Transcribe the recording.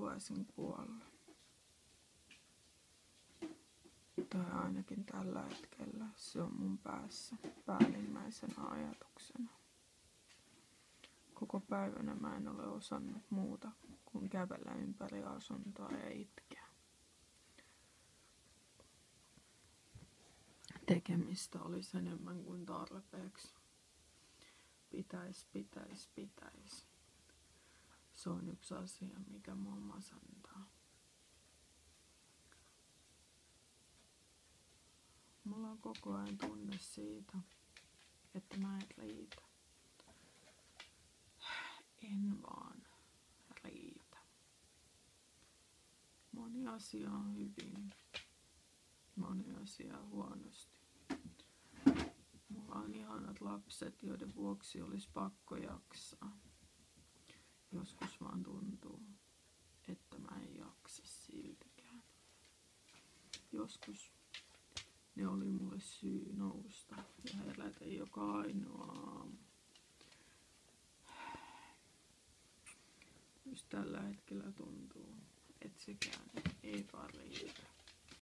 haluaisin kuolla. Tai ainakin tällä hetkellä se on mun päässä päällimmäisenä ajatuksena. Koko päivänä mä en ole osannut muuta kuin kävellä ympäri asuntoa ja itkeä. Tekemistä olisi enemmän kuin tarpeeksi. Pitäis. Se on yksi asia, mikä mua masentaa. Mulla on koko ajan tunne siitä, että mä en riitä. En vaan riitä. Moni asia on hyvin, moni asia on huonosti. Mulla on ihanat lapset, joiden vuoksi olisi pakko jaksaa. Joskus vaan tuntuu, että mä en jaksa siltikään. Joskus ne oli mulle syy nousta ja herätä joka ainoa aamu. Just tällä hetkellä tuntuu, että sekään ei vaan riitä.